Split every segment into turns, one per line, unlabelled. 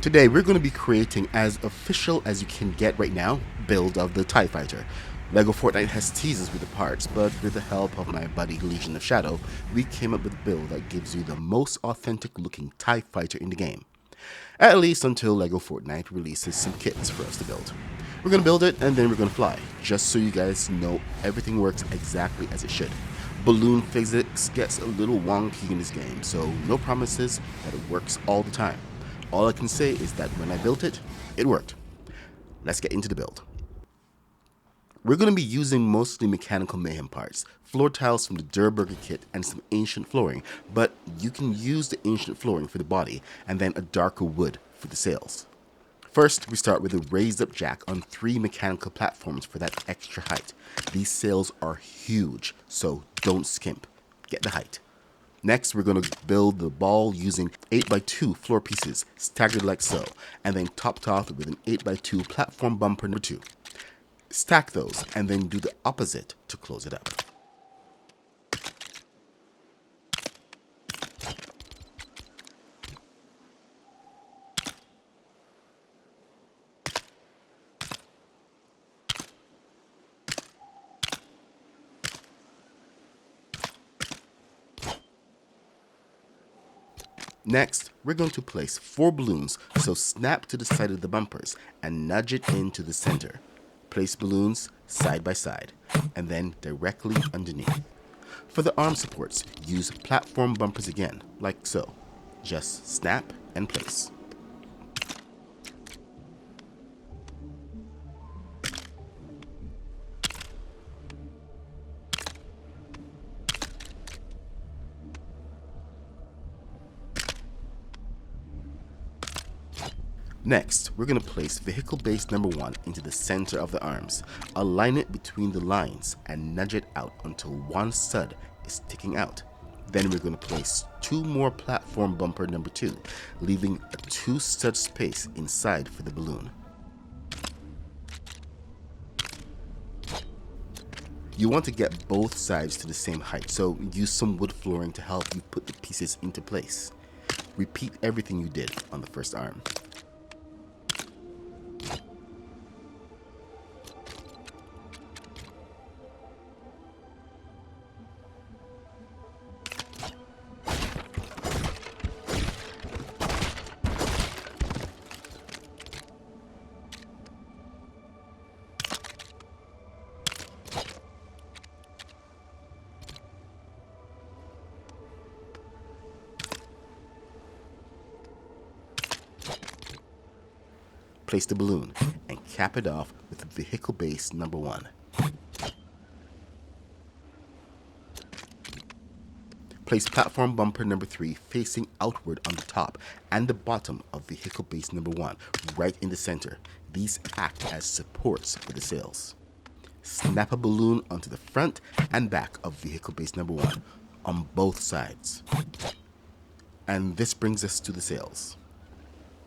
Today we're going to be creating as official as you can get right now build of the TIE Fighter. LEGO Fortnite has teased us with the parts, but with the help of my buddy Legion of Shadow, we came up with a build that gives you the most authentic looking TIE Fighter in the game. At least until LEGO Fortnite releases some kits for us to build. We're going to build it and then we're going to fly, just so you guys know everything works exactly as it should. Balloon physics gets a little wonky in this game, so no promises that it works all the time. All I can say is that when I built it, it worked. Let's get into the build. We're going to be using mostly Mechanical Mayhem parts, floor tiles from the Durburger kit and some ancient flooring, but you can use the ancient flooring for the body and then a darker wood for the sails. First, we start with a raised up jack on 3 mechanical platforms for that extra height. These sails are huge, so don't skimp. Get the height. Next, we're going to build the ball using 8x2 floor pieces, staggered like so, and then topped off with an 8x2 platform bumper number 2. Stack those, and then do the opposite to close it up. Next, we're going to place 4 balloons, so snap to the side of the bumpers and nudge it into the center. Place balloons side by side, and then directly underneath. For the arm supports, use platform bumpers again, like so. Just snap and place. Next, we're going to place vehicle base number 1 into the center of the arms. Align it between the lines and nudge it out until one stud is sticking out. Then we're going to place 2 more platform bumper number 2, leaving a 2 stud space inside for the balloon. You want to get both sides to the same height, so use some wood flooring to help you put the pieces into place. Repeat everything you did on the first arm. Place the balloon and cap it off with vehicle base number 1. Place platform bumper number 3 facing outward on the top and the bottom of vehicle base number 1, right in the center. These act as supports for the sails. Snap a balloon onto the front and back of vehicle base number 1 on both sides. And this brings us to the sails.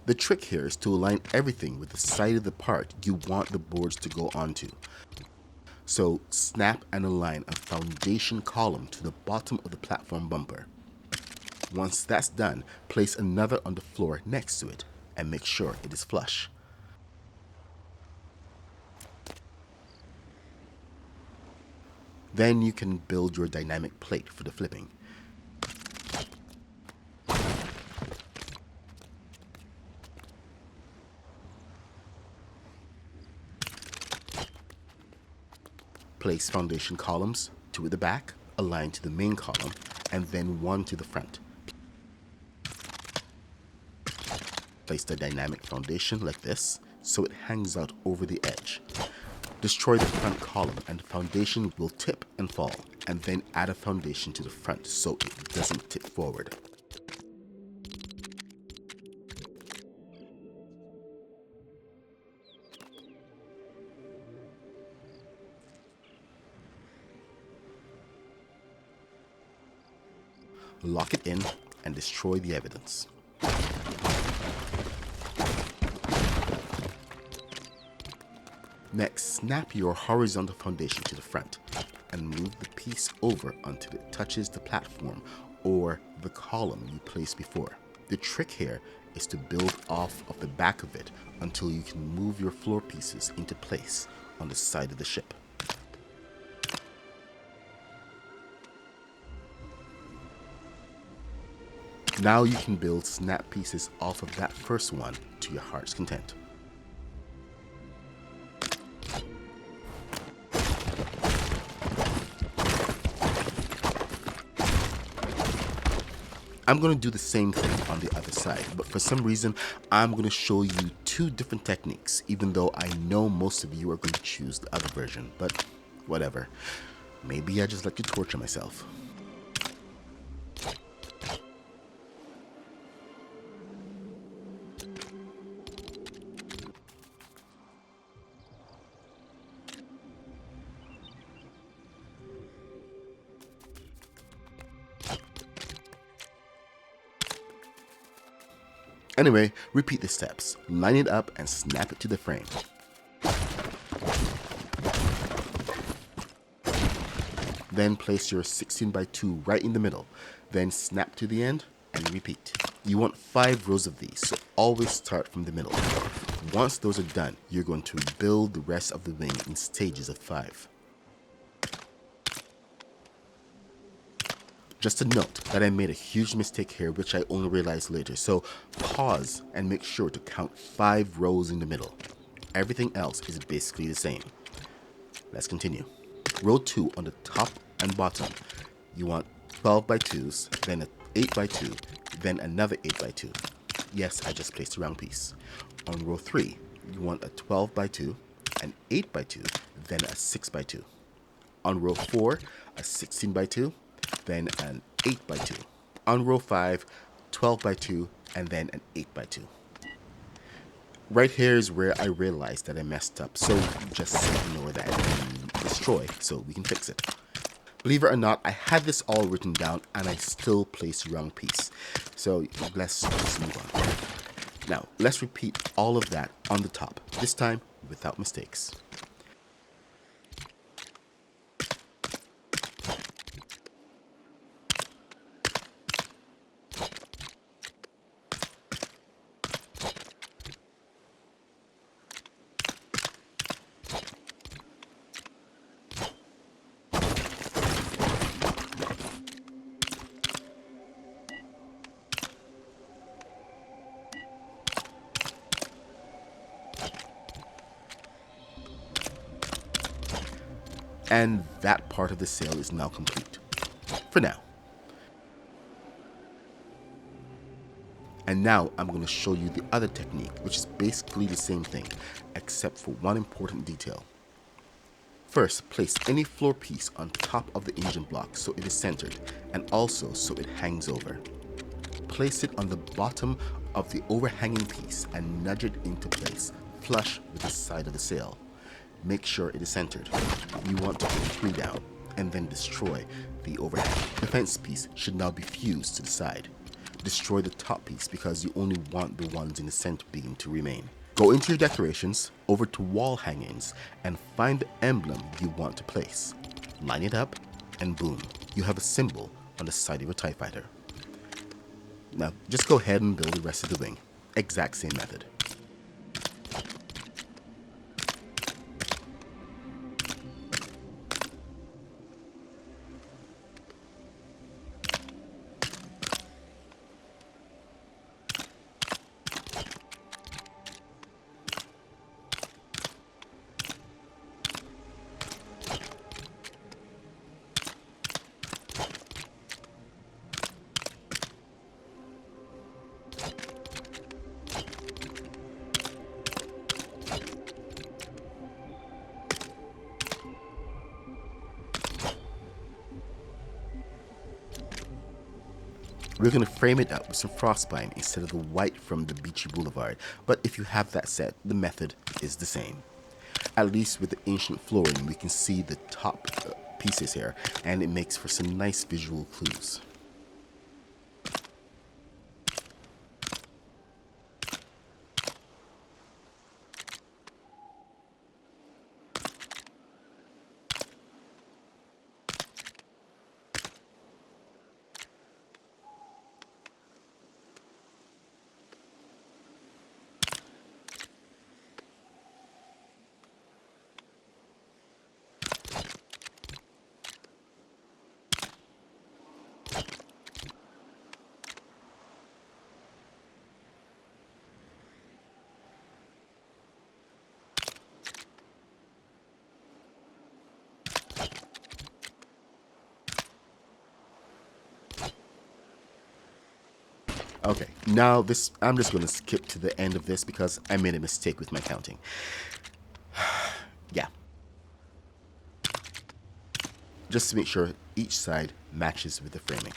The trick here is to align everything with the side of the part you want the boards to go onto. So snap and align a foundation column to the bottom of the platform bumper. Once that's done, place another on the floor next to it and make sure it is flush. Then you can build your dynamic plate for the flipping. Place foundation columns, 2 at the back, aligned to the main column, and then 1 to the front. Place the dynamic foundation like this, so it hangs out over the edge. Destroy the front column and the foundation will tip and fall, and then add a foundation to the front so it doesn't tip forward. Lock it in and destroy the evidence. Next, snap your horizontal foundation to the front and move the piece over until it touches the platform or the column you placed before. The trick here is to build off of the back of it until you can move your floor pieces into place on the side of the ship. Now you can build snap pieces off of that first one to your heart's content. I'm going to do the same thing on the other side, but for some reason, I'm going to show you two different techniques, even though I know most of you are going to choose the other version, but whatever. Maybe I just like to torture myself. Anyway, repeat the steps. Line it up and snap it to the frame. Then place your 16x2 right in the middle. Then snap to the end and repeat. You want 5 rows of these, so always start from the middle. Once those are done, you're going to build the rest of the wing in stages of 5. Just a note that I made a huge mistake here, which I only realized later, so pause and make sure to count 5 rows in the middle. Everything else is basically the same. Let's continue. Row 2 on the top and bottom, you want 12x2s, then an 8x2, then another 8x2. Yes, I just placed a round piece. On row 3, you want a 12x2, an 8x2, then a 6x2. On row 4, a 16x2, then an 8x2. On row 5, 12x2, and then an 8x2. Right here is where I realized that I messed up, so just ignore that and destroy so we can fix it. Believe it or not, I had this all written down and I still placed the wrong piece. So let's just move on. Now, let's repeat all of that on the top, this time without mistakes. And that part of the sail is now complete. For now. And now I'm going to show you the other technique, which is basically the same thing, except for one important detail. First, place any floor piece on top of the engine block so it is centered, and also so it hangs over. Place it on the bottom of the overhanging piece and nudge it into place, flush with the side of the sail. Make sure it is centered. You want to put 3 down, and then destroy the overhang. The fence piece should now be fused to the side. Destroy the top piece because you only want the ones in the center beam to remain. Go into your decorations, over to wall hangings, and find the emblem you want to place. Line it up, and boom, you have a symbol on the side of your TIE fighter. Now, just go ahead and build the rest of the wing. Exact same method. We're going to frame it up with some frostbite instead of the white from the Beachy Boulevard, but if you have that set, the method is the same. At least with the ancient flooring, we can see the top pieces here, and it makes for some nice visual clues. Okay, now this, I'm just going to skip to the end of this because I made a mistake with my counting. Yeah. Just to make sure each side matches with the framing.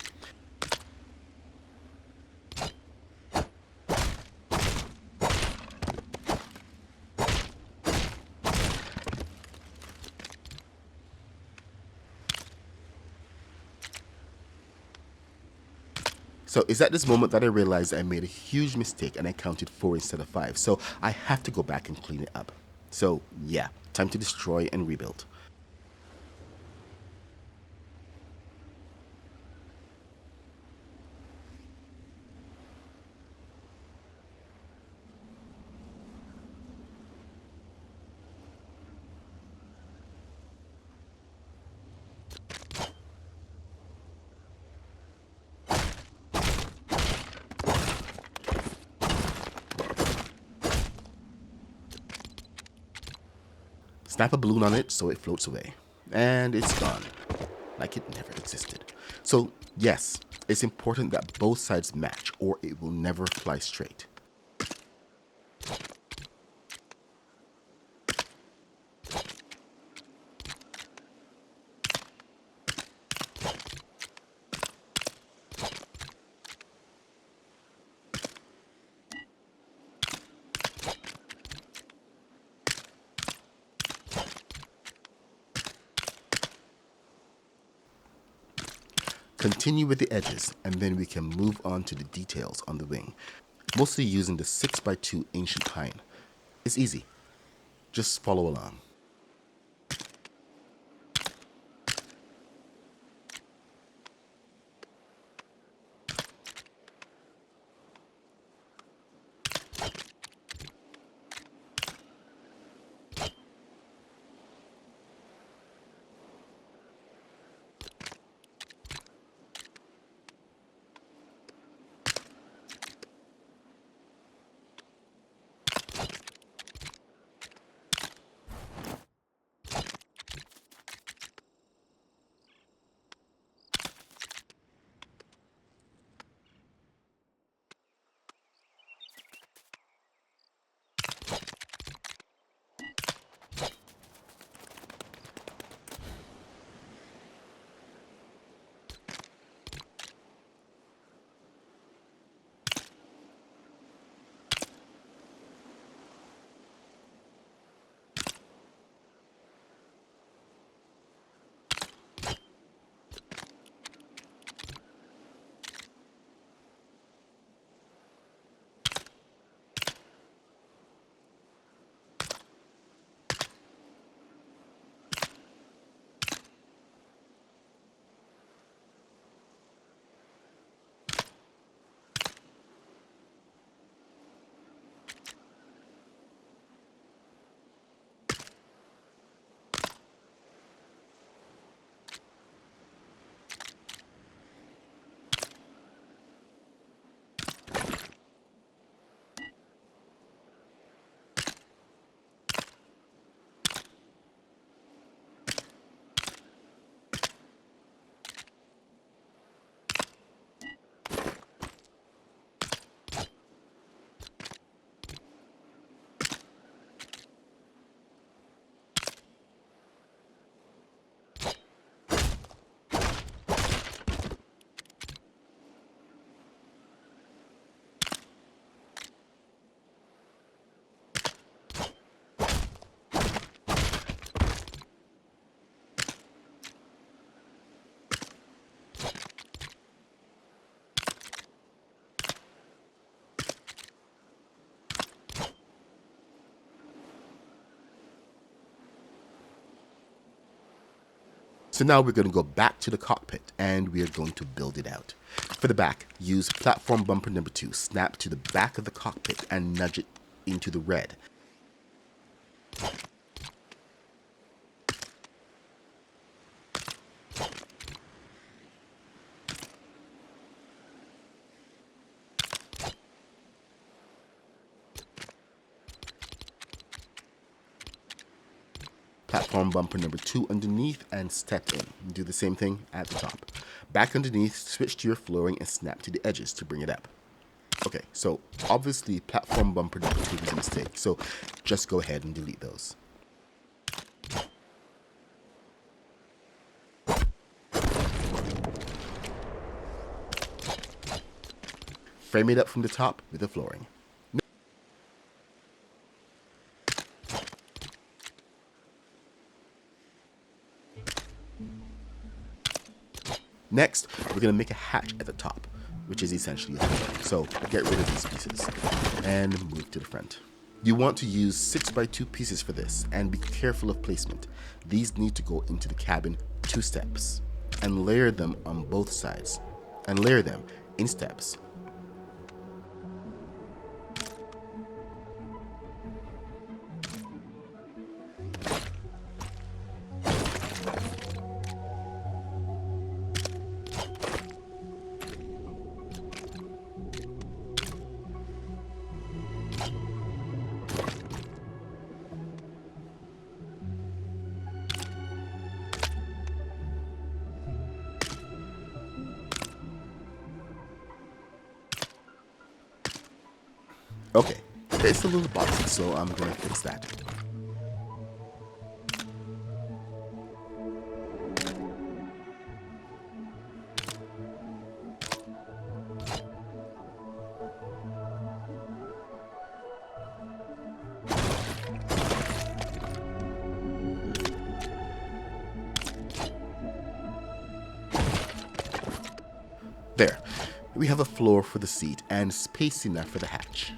So it's at this moment that I realized I made a huge mistake and I counted 4 instead of 5. So I have to go back and clean it up. So yeah, time to destroy and rebuild. Snap a balloon on it so it floats away. And it's gone. Like it never existed. So yes, it's important that both sides match or it will never fly straight. Continue with the edges and then we can move on to the details on the wing, mostly using the 6x2 ancient pine. It's easy. Just follow along. So now we're going to go back to the cockpit and we are going to build it out. For the back, use platform bumper number 2, snap to the back of the cockpit and nudge it into the red. Platform bumper number 2 underneath and step in. Do the same thing at the top. Back underneath, switch to your flooring and snap to the edges to bring it up. Okay, so obviously platform bumper number 2 was a mistake, so just go ahead and delete those. Frame it up from the top with the flooring. Next, we're going to make a hatch at the top, which is essentially a floor. So get rid of these pieces and move to the front. You want to use 6x2 pieces for this, and be careful of placement. These need to go into the cabin 2 steps, and layer them on both sides, and layer them in steps. Okay, it's a little boxy, so I'm going to fix that. There, we have a floor for the seat and space enough for the hatch.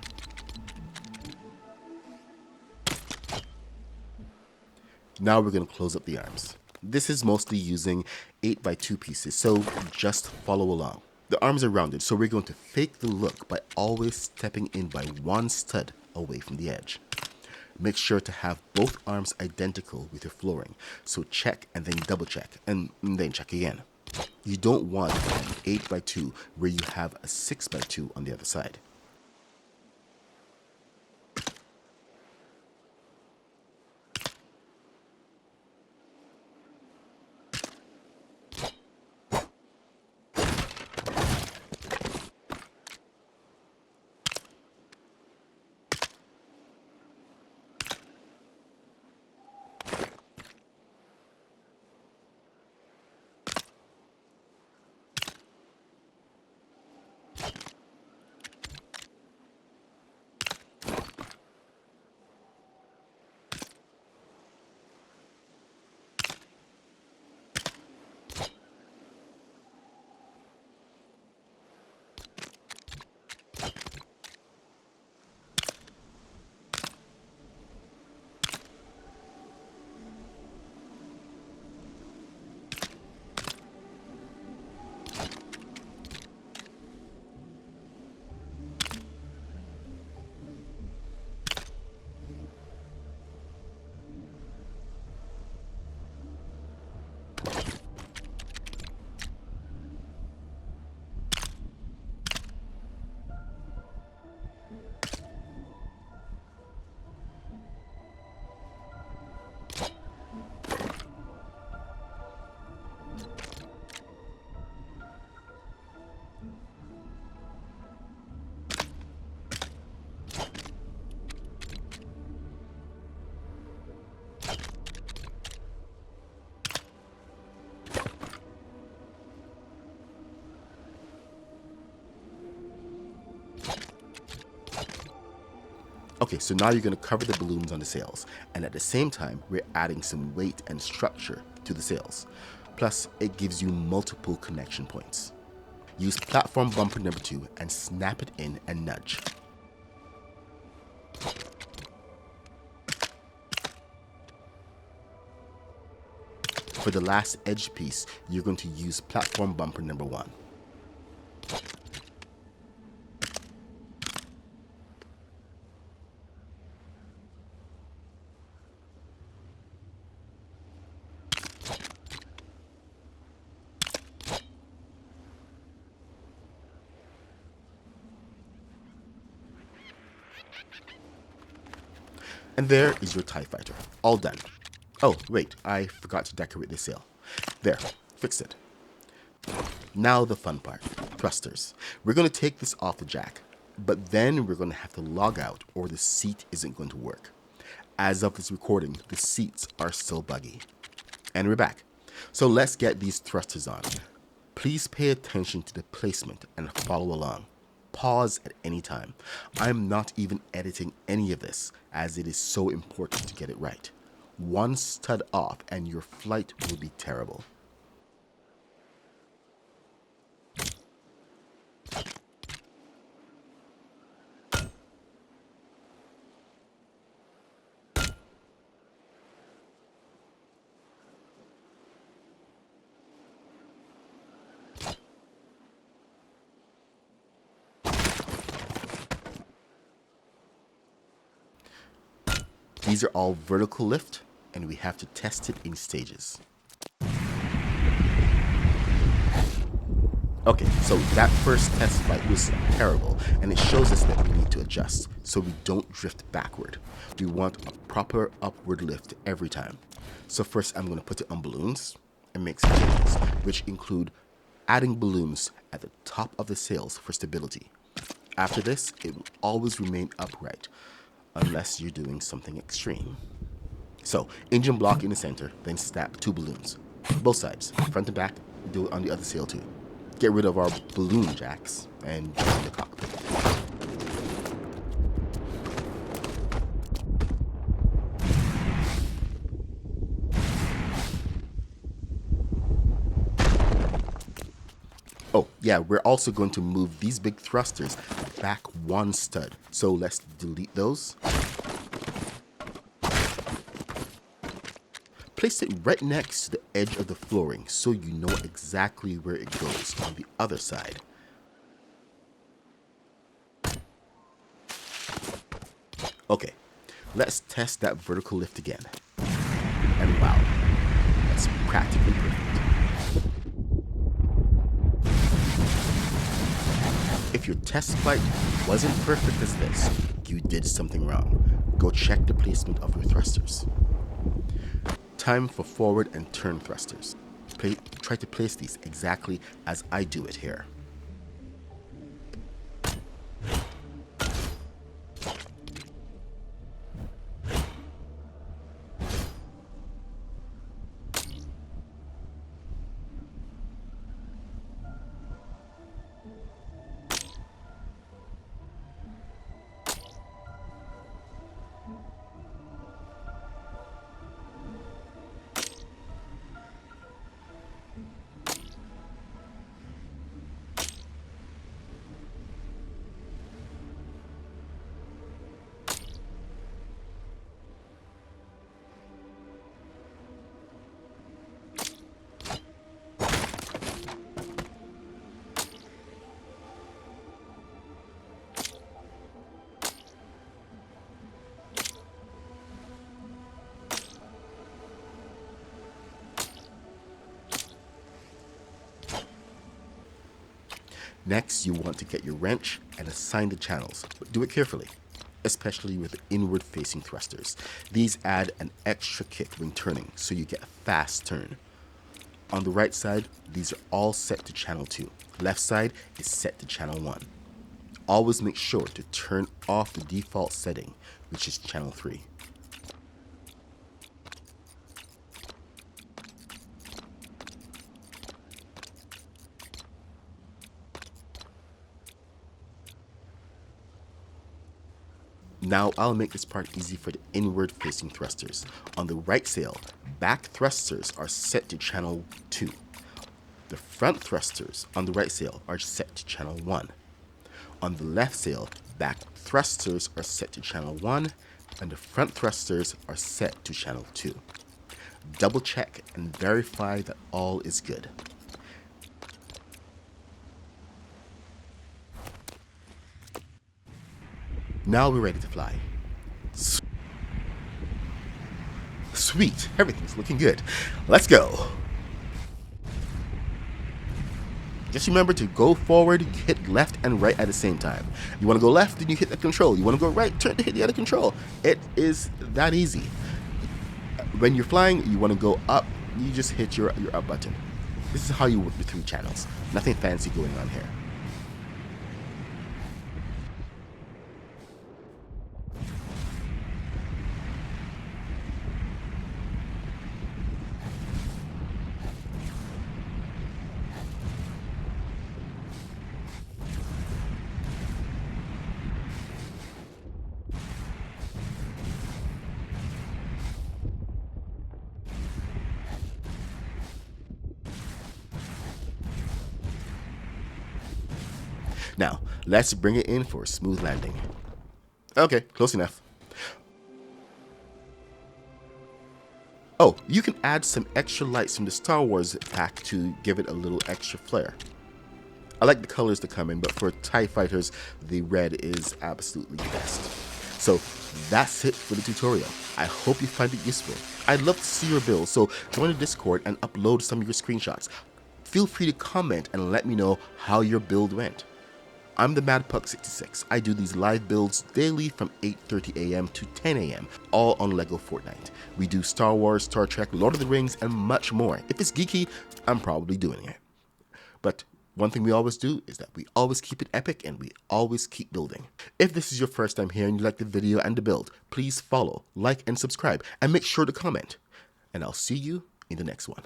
Now we're going to close up the arms. This is mostly using 8x2 pieces, so just follow along. The arms are rounded, so we're going to fake the look by always stepping in by 1 stud away from the edge. Make sure to have both arms identical with your flooring, so check and then double check, and then check again. You don't want an 8x2 where you have a 6x2 on the other side. Okay, so now you're going to cover the balloons on the sails, and at the same time, we're adding some weight and structure to the sails. Plus, it gives you multiple connection points. Use platform bumper number 2 and snap it in and nudge. For the last edge piece, you're going to use platform bumper number 1. And there is your TIE Fighter, all done. Oh, wait, I forgot to decorate the sail. There, fixed it. Now the fun part, thrusters. We're going to take this off the jack. But then we're going to have to log out or the seat isn't going to work. As of this recording, the seats are still buggy. And we're back. So let's get these thrusters on. Please pay attention to the placement and follow along. Pause at any time. I'm not even editing any of this as it is so important to get it right. One stud off and your flight will be terrible. These are all vertical lift, and we have to test it in stages. Okay, so that first test flight was terrible, and it shows us that we need to adjust so we don't drift backward. We want a proper upward lift every time. So first I'm going to put it on balloons and make some changes, which include adding balloons at the top of the sails for stability. After this, it will always remain upright, unless you're doing something extreme. So, engine block in the center, then snap 2 balloons. Both sides, front and back, do it on the other sail too. Get rid of our balloon jacks and jump in the cockpit. Oh, yeah, we're also going to move these big thrusters back 1 stud. So let's delete those. Place it right next to the edge of the flooring so you know exactly where it goes on the other side. Okay, let's test that vertical lift again. And wow, that's practically perfect. If your test flight wasn't perfect as this, you did something wrong. Go check the placement of your thrusters. Time for forward and turn thrusters. Try to place these exactly as I do it here. Next, you want to get your wrench and assign the channels, but do it carefully, especially with the inward-facing thrusters. These add an extra kick when turning, so you get a fast turn. On the right side, these are all set to channel 2. Left side is set to channel 1. Always make sure to turn off the default setting, which is channel 3. Now I'll make this part easy for the inward-facing thrusters. On the right sail, back thrusters are set to channel 2. The front thrusters on the right sail are set to channel 1. On the left sail, back thrusters are set to channel 1, and the front thrusters are set to channel 2. Double check and verify that all is good. Now we're ready to fly. Sweet, everything's looking good. Let's go. Just remember to go forward, hit left and right at the same time. You want to go left, then you hit the control. You want to go right, turn to hit the other control. It is that easy. When you're flying, you want to go up, you just hit your up button. This is how you work the 3 channels. Nothing fancy going on here. Now, let's bring it in for a smooth landing. Okay, close enough. Oh, you can add some extra lights from the Star Wars pack to give it a little extra flair. I like the colors that come in, but for TIE fighters, the red is absolutely best. So that's it for the tutorial. I hope you find it useful. I'd love to see your build, so join the Discord and upload some of your screenshots. Feel free to comment and let me know how your build went. I'm theMadPuck66. I do these live builds daily from 8:30 a.m. to 10 a.m., all on LEGO Fortnite. We do Star Wars, Star Trek, Lord of the Rings, and much more. If it's geeky, I'm probably doing it. But one thing we always do is that we always keep it epic and we always keep building. If this is your first time here and you like the video and the build, please follow, like, and subscribe, and make sure to comment. And I'll see you in the next one.